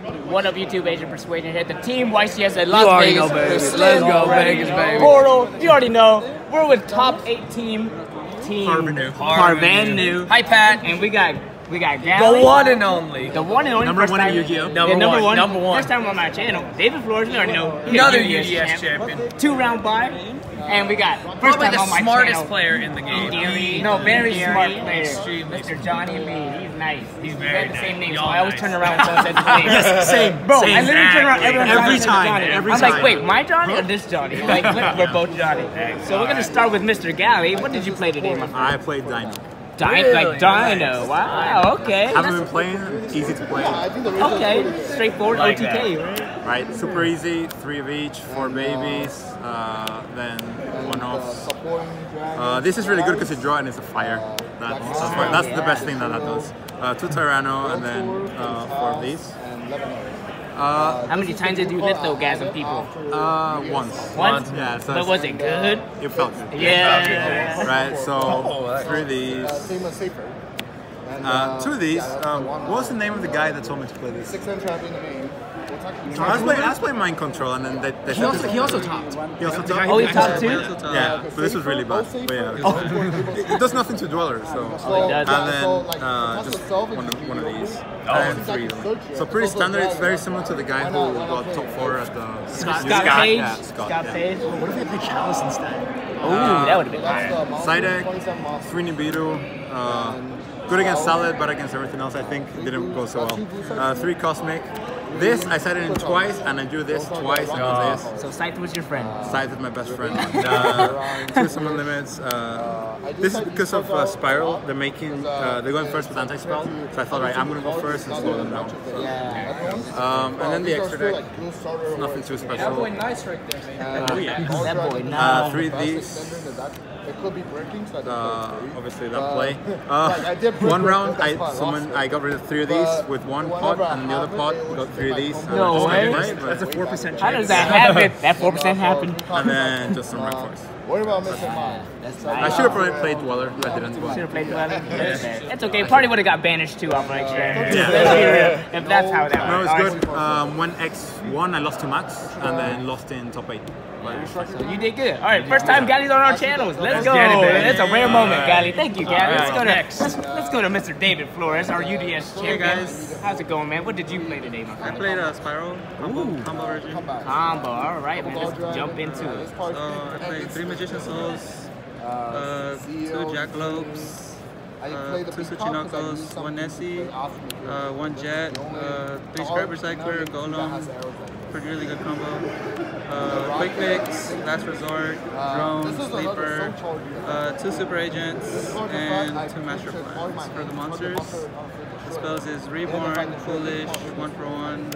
What up, YouTube? Agent Persuasion here. The team YCS at Las Vegas. Know, baby. Let's go, Vegas, baby. Portal, you already know. We're with top 8 team. PARVENU. Hi, Pat. And we got Gally. The one and only. The one and only. Number one in Yu-Gi-Oh. Number one. Number one. First time on my channel. David Flores, we already know. Another UDS champion. 2-round bye. And we got first Probably time the on my smartest channel. player in the game. No, very smart player. Extremely Mr. Johnny Lee. He's nice. He's We very have the same nice. name, so Y'all I always nice. turn around when someone says his name. Yes, same. Bro, same. I literally turn around every time. time. Every I'm time. like, wait, my Johnny or this Johnny? Like, we're both Johnny. So we're gonna start with Mr. Gally. What did you play today, my friend? I played Dino. Like Dino. Wow. Okay. Haven't been playing. Easy to play. Okay. Straightforward Like OTK. Right. Super easy. 3 of each. 4 babies. Then 1-offs. This is really good because you draw and it's a fire. That's the best thing that does. 2 Tyranno and then 4 of these. How many times did you lift orgasm people? Once. Once? Yeah. So But was it good? it felt good. Yeah. Right. So 3 of these. 2 of these. What was the name of the guy that told me to play this? I was playing Mind Control, and then they said He also topped. He also topped? Oh, he topped too? Yeah, but this was really bad. But yeah, it does nothing to dwellers, so. Oh, it does. And then just one of these. And 3 of them. So pretty standard. It's very similar to the guy who got top 4 at the Scott Page? Yeah, Scott. Page? What if they play Chalice instead? Ooh, that would have been higher. Side deck, 3 Nibiru. Good against Salad, but against everything else, I think it didn't go so well. 3 Cosmic. This, I sided in twice, and I drew this twice, and this. So Scythe was your friend. Scythe is my best friend. 2 summon limits. This is because of Spiral. They're making, they're going first with anti-spell. So I thought, right, I'm going to go first and slow them down. So. And then the extra deck, nothing too special. That boy nice right there, man. That boy, nice. 3 of these. It could be breaking, so Obviously that play. 1 round, I got rid of 3 of these with 1 pot, and the other pot got 3 of these. No way. That's a 4% chance. How does that happen? That 4% happened. And then just some red force. What about missing mine? That's I nice. should have probably played Dweller, but I didn't. Should have played well. It's okay. Party would have got banished too off my extra. Let's be real. If that's how that No, works. it was good. When X1, I lost to Max, and then lost in top 8. So you did good. All right, first time Gally's on our channels. Let's go. It's a rare moment, Gally. Thank you, Gally. Let's go to Mr. David Flores, our UDS champion. Hey guys. How's it going, man? What did you play today, my I friend? played a Spiral combo version. Combo. All right, man. Let's jump into it. So I played 3 Magician Souls, 2 Jackalopes, 2 Tsuchinokos, 1 Nessie, 1 Jet, 3 Scrap Recycler, Golem. Pretty really good combo. Quick Fix, Last Resort, Drone, Sleeper, 2 Super Agents, and 2 Master Plans. For the monsters, the spells is Reborn, Foolish, 1 for 1,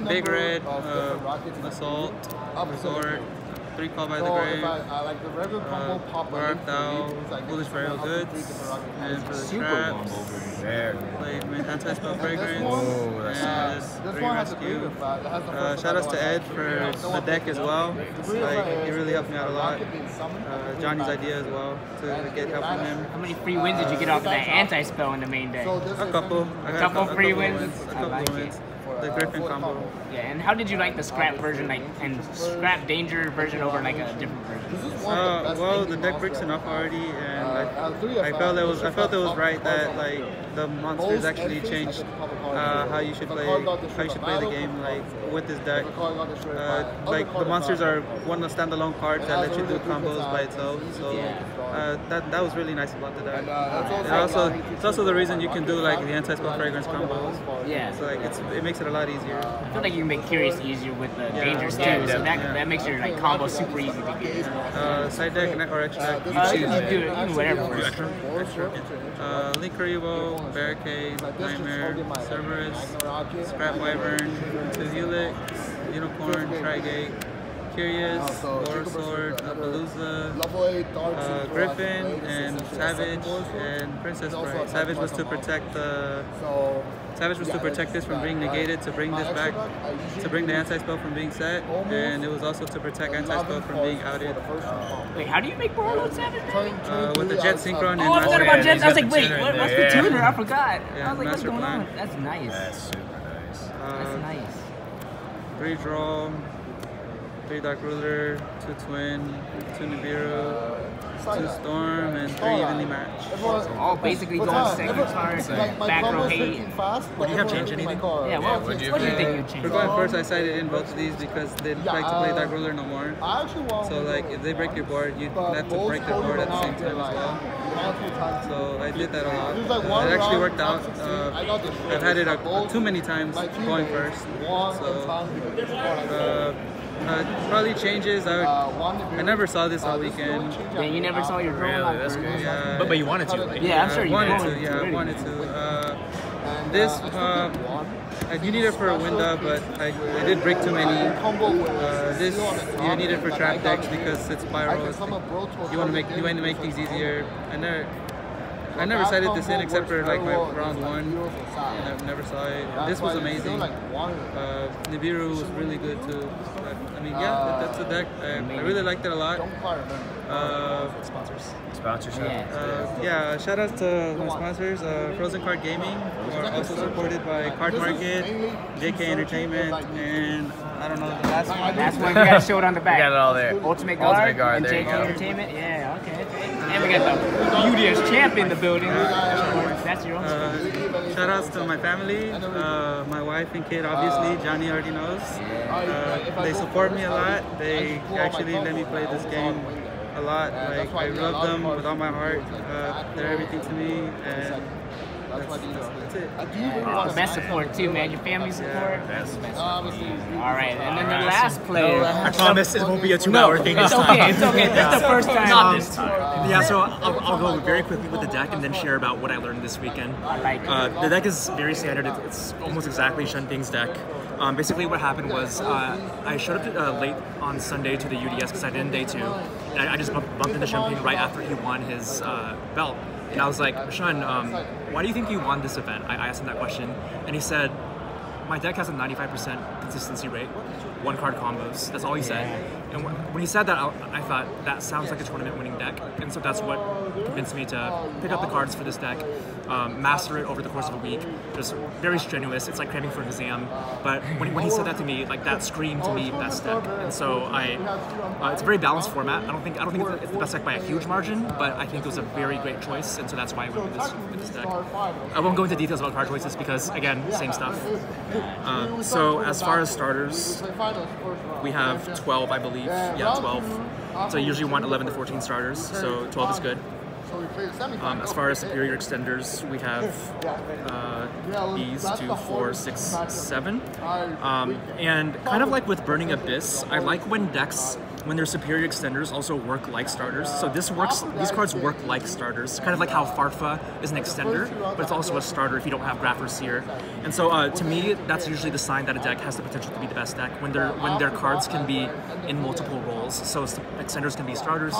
Big Red, Assault, Resort, 3 Call by the Grave, Bark Thou, Foolish Burial Goods, and for the traps, played Anti-Spell Fragrance, and 3 Rescue. Shoutouts to Ed for the deck as well. Like, it really helped me out a lot. Johnny's idea as well to get help from him. How many free wins did you get off of that anti-spell in the main deck? A couple. I got couple free wins? A I couple like wins. The Griffin combo. Yeah, and how did you like the scrap version, and scrap danger version over like a different version? Well, the deck breaks enough already, and I felt it was right that like the monsters actually changed how you should play the game, like with this deck. Like the monsters are one of the standalone cards that let you do combos by itself. So that was really nice about the deck. It's also the reason you can do like the anti-spell fragrance combos. Yeah. So like it makes it a lot easier. I feel like you can make Curious easier with the dangers too, so that makes your like combo super easy to get. Side deck or extra deck? You do it, you do whatever. Link Karibo, Barricade, Nightmare, Cerberus, Scrap Wyvern, 2 Helix, Unicorn, Trigate, Curious, War Sword, Appaloosa, Griffin, and Savage, and Princess Bride. Savage was to protect this from being negated, to bring this back, to bring the anti-spell from being set, and it was also to protect anti-spell from being outed. Wait, how do you make Borderlands Savage? With the Jet Synchron and I forgot about Jets. I was like, wait, what's the tuner? I forgot. Yeah, I was like, what's Master going Plan. on? That's nice. That's super nice. That's nice. 3 draw, 3 Dark Ruler, 2 Twin, 2 Nibiru, 2 Storm, and 3 evenly matched. Oh, basically going second cards, back row hate. Would you have changed anything? Yeah, what do you think you'd change? For going first, I sided in both of these because they like to play Dark Ruler no more. So like, if they break your board, you have to break their board at the same time as well. So I did that a lot. It actually worked out. I've had it too many times going first. So probably changes. I never saw this all weekend. Yeah, you never saw your drone. Really? That's crazy. Yeah. But you wanted to, right? Yeah, I'm sure you wanted did. to. Yeah, I wanted to. This I do need it for a window, but I did break too many. This you need it for trap decks because it's pyros. You want to make things easier. I never cited this in except for like my round 1, and I never saw it. This was amazing. Nibiru was really good too. But, I mean, yeah, that's a deck. I really liked it a lot. Sponsors. Yeah, shout out to my sponsors, Frozen Card Gaming, who are also supported by Card Market, JK Entertainment, and I don't know the last one. That's why we got to show it on the back. We got it all there. Ultimate Guard and there you JK go. Entertainment. Yeah, okay. And we got the UDS champ in the building. That's your own. Shout outs to my family, my wife and kid, obviously. Johnny already knows. They support me a lot. They actually let me play this game a lot. Like, I love them with all my heart. They're everything to me, and that's it. Best support too, man. Your family support. Best support. All right, and then the last player. I promise it won't be a 2-hour thing this It's time. okay. It's okay. This is the first time. Not this time. Yeah, so I'll go very quickly with the deck and then share about what I learned this weekend. I like it. The deck is very standard. It's almost exactly Shenping's deck. Basically what happened was I showed up late on Sunday to the UDS because I did day 2. And I just bumped into Shenping right after he won his belt. And I was like, Shun, why do you think you won this event? I asked him that question. And he said, my deck has a 95% consistency rate, 1-card combos. That's all he said. And when he said that, I thought, that sounds like a tournament-winning deck. And so that's what convinced me to pick up the cards for this deck, master it over the course of a week. Just very strenuous. It's like cramming for an exam. But when he said that to me, like that screamed to me best deck. And so it's a very balanced format. I don't think it's the best deck by a huge margin, but I think it was a very great choice. And so that's why I went with this deck. I won't go into details about card choices because, again, same stuff. So as far as starters, we have 12, I believe. Yeah, 12. So I usually want 11 to 14 starters, so 12 is good. As far as superior extenders, we have these 2, 4, 6, 7. And kind of like with Burning Abyss, I like when decks, when their superior extenders also work like starters. So these cards work like starters, kind of like how Farfa is an extender, but it's also a starter if you don't have Graph or Seer. And so to me, that's usually the sign that a deck has the potential to be the best deck, when their cards can be in multiple roles. So extenders can be starters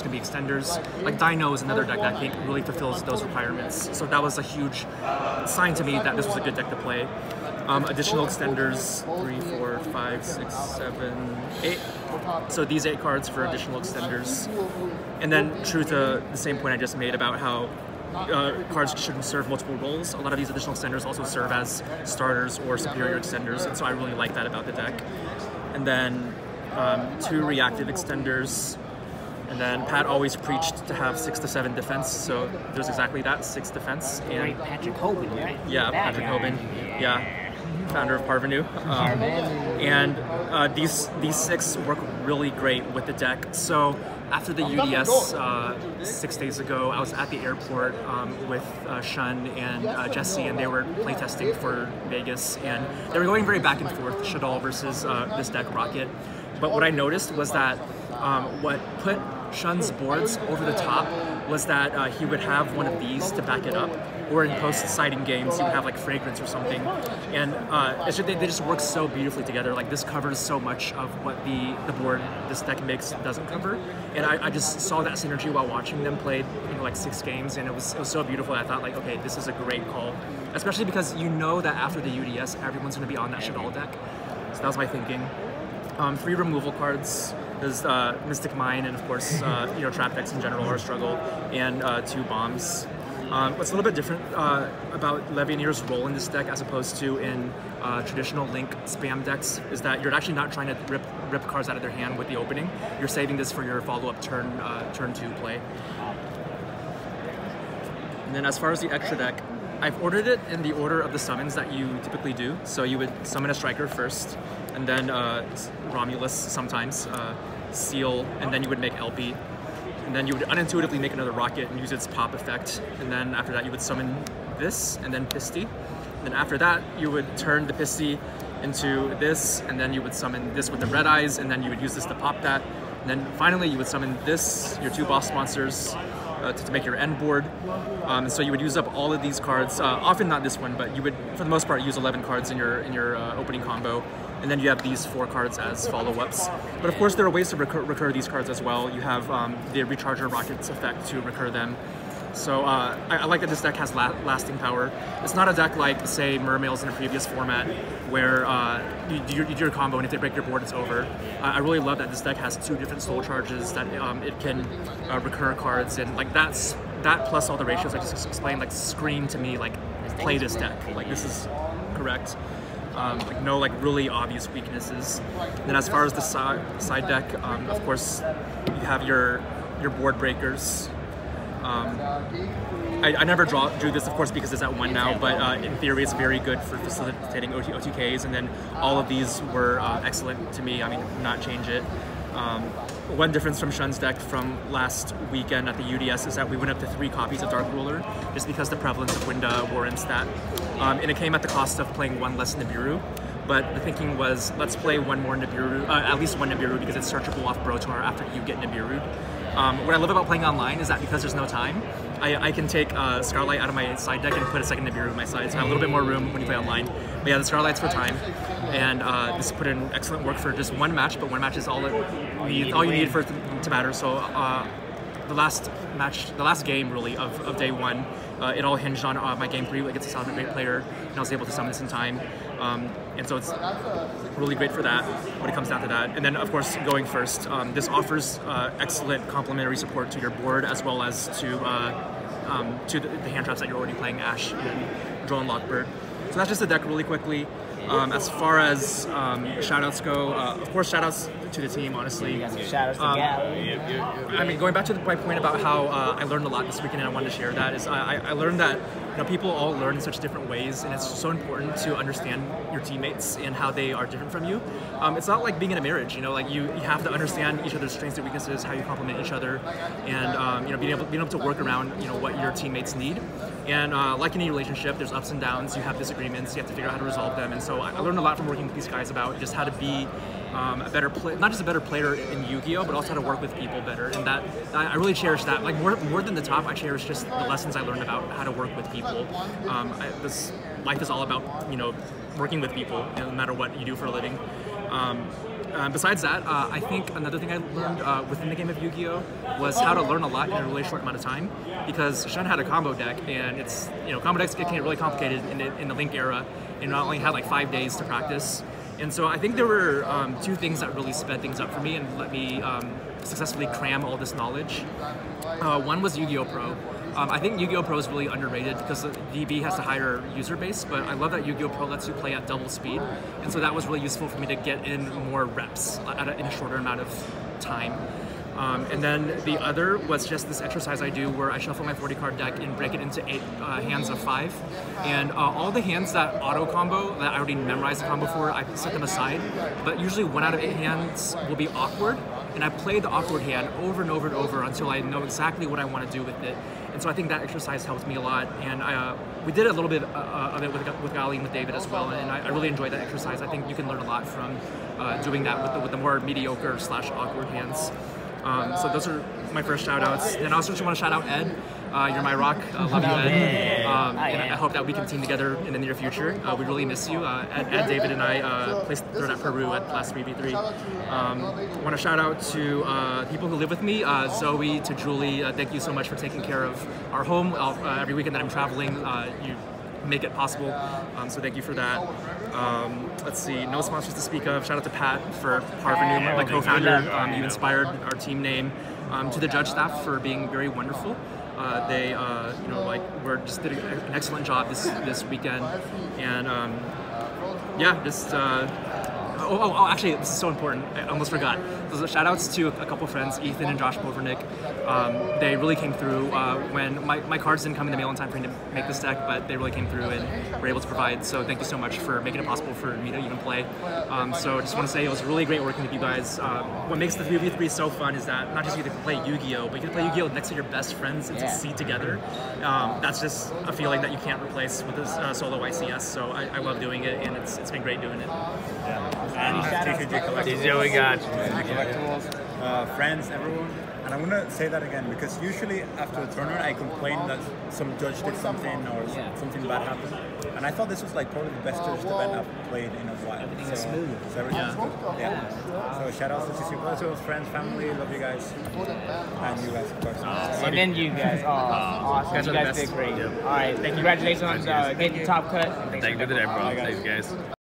can be extenders. Like Dino is another deck that I think really fulfills those requirements. So that was a huge sign to me that this was a good deck to play. Additional extenders, 3, 4, 5, 6, 7, 8. So these 8 cards for additional extenders. And then true to the same point I just made about how cards shouldn't serve multiple roles, a lot of these additional extenders also serve as starters or superior extenders, and so I really like that about the deck. And then 2 reactive extenders. And then Pat always preached to have 6 to 7 defense, so there's exactly that, 6 defense. And Great Patrick Hoban, right? yeah, That Patrick guy. Hoban. Yeah. Founder of PARVENU. And these 6 work really great with the deck. So after the UDS 6 days ago, I was at the airport with Shun and Jesse, and they were playtesting for Vegas, and they were going very back and forth, Shadal versus this deck Rocket. But what I noticed was that what put Shun's boards over the top was that he would have one of these to back it up, or in post-sighting games, you would have like Fragrance or something, and they just work so beautifully together. Like this covers so much of what the board this deck makes doesn't cover, and I just saw that synergy while watching them play, like 6 games, and it was so beautiful. I thought like, okay, this is a great call, especially because you know that after the UDS, everyone's going to be on that Shadal deck. So that was my thinking. 3 removal cards. There's Mystic Mine, and of course, trap decks in general are a struggle, and 2 bombs. What's a little bit different about Levianeer's role in this deck as opposed to in traditional Link spam decks is that you're actually not trying to rip cards out of their hand with the opening. You're saving this for your follow-up turn 2 play. And then as far as the extra deck, I've ordered it in the order of the summons that you typically do. So you would summon a striker first, and then Romulus sometimes, Seal, and then you would make LP. And then you would unintuitively make another rocket and use its pop effect. And then after that you would summon this, and then Pisty. And then after that you would turn the Pisty into this, and then you would summon this with the red eyes, and then you would use this to pop that. And then finally you would summon this, your 2 boss monsters, to make your end board. So you would use up all of these cards, often not this one, but you would, for the most part, use 11 cards in your opening combo. And then you have these 4 cards as follow-ups. But of course, there are ways to recur these cards as well. You have the Recharger Rockets effect to recur them. So I like that this deck has lasting power. It's not a deck like, say, Mermails in a previous format, where you do your combo and if they break your board, it's over. I really love that this deck has 2 different soul charges that it can recur cards, and like that plus all the ratios I just explained like scream to me like play this deck. Like this is correct. Like no like really obvious weaknesses. And then as far as the side deck, of course you have your board breakers. I never drew this, of course, because it's at 1 now, but in theory it's very good for facilitating OTKs, and then all of these were excellent to me. I mean, not change it. One difference from Shun's deck from last weekend at the UDS is that we went up to 3 copies of Dark Ruler, just because the prevalence of Winda warrants that. And it came at the cost of playing 1 less Nibiru. But the thinking was, let's play 1 more Nibiru, at least 1 Nibiru, because it's searchable off Brotor after you get Nibiru. What I love about playing online is that because there's no time, I can take Scarlight out of my side deck and put a second Nibiru in my side, so I have a little bit more room when you play online. But yeah, the Scarlight's for time, and this put in excellent work for just 1 match, but 1 match is all you need for it to matter. So the last game really of day 1, it all hinged on my game 3 against a solid great player, and I was able to summon this in time. And so it's really great for that when it comes down to that. And then of course going first, this offers excellent complementary support to your board as well as to the hand traps that you're already playing, Ash and Drone Lockbird. So that's just the deck really quickly. As far as shoutouts go, of course shoutouts to the team, honestly. You got some shoutouts to Gally. I mean, going back to my point about how I learned a lot this weekend and I wanted to share that, is I learned that people all learn in such different ways, and it's so important to understand your teammates and how they are different from you. It's not like being in a marriage, like you have to understand each other's strengths and weaknesses, how you complement each other, and being able to work around what your teammates need. And like any relationship, there's ups and downs. You have disagreements. You have to figure out how to resolve them. And so I learned a lot from working with these guys about just how to be a better not just a better player in Yu-Gi-Oh, but also how to work with people better. And that I really cherish that. Like more than the top, I cherish just the lessons I learned about how to work with people. This life is all about working with people, no matter what you do for a living. Besides that, I think another thing I learned within the game of Yu-Gi-Oh was how to learn a lot in a really short amount of time, because Shun had a combo deck, and it's combo decks get really complicated in the Link era, and I only had like 5 days to practice. And so I think there were 2 things that really sped things up for me and let me successfully cram all this knowledge. One was Yu-Gi-Oh! Pro. I think Yu-Gi-Oh! Pro is really underrated because DB has a higher user base, but I love that Yu-Gi-Oh! Pro lets you play at double speed, and so that was really useful for me to get in more reps in a shorter amount of time. And then the other was just this exercise I do where I shuffle my 40-card deck and break it into 8 hands of 5. And all the hands that auto-combo, that I already memorized the combo for, I set them aside. But usually 1 out of 8 hands will be awkward, and I play the awkward hand over and over and over until I know exactly what I want to do with it. And so I think that exercise helped me a lot. And we did a little bit of it with Gali and with David as well, and I really enjoyed that exercise. I think you can learn a lot from doing that with the more mediocre / awkward hands. So those are my first shout-outs. And I also just want to shout out Ed. You're my rock. Love you, Ed. And I hope that we can team together in the near future. We really miss you. Ed, David, and I placed third at Peru at last 3v3. I want to shout out to people who live with me. Zoe, to Julie, thank you so much for taking care of our home. Every weekend that I'm traveling, you make it possible, so thank you for that. Let's see, no sponsors to speak of. Shout out to Pat for PARVENU, my co-founder. You inspired our team name. To the judge staff for being very wonderful. They you know, like, just did an excellent job this weekend, and yeah, just. Actually, this is so important. I almost forgot. So shout outs to a couple friends, Ethan and Josh Bovernick. They really came through when my cards didn't come in the mail in time for me to make this deck, but they really came through and were able to provide. So thank you so much for making it possible for me to even play. So I just want to say it was really great working with you guys. What makes the 3v3 so fun is that not just you get to play Yu-Gi-Oh, but you get to play Yu-Gi-Oh next to your best friends and succeed together. That's just a feeling that you can't replace with this solo YCS. So I love doing it, and it's been great doing it. And TCG Collectibles. we got you. Collectibles, friends, everyone. And I'm gonna say that again because usually after the tournament I complain that some judge did something or something bad happened. And I thought this was like probably the best judged event I've played in a while. Everything is smooth. So everything's good. Yeah. So shout out to TCG Collectibles, friends, family, love you guys. And you guys, of course. And then you guys. Awesome. You guys did great. All right. Congratulations on getting the top cut. Thank you to everyone. Thanks, guys.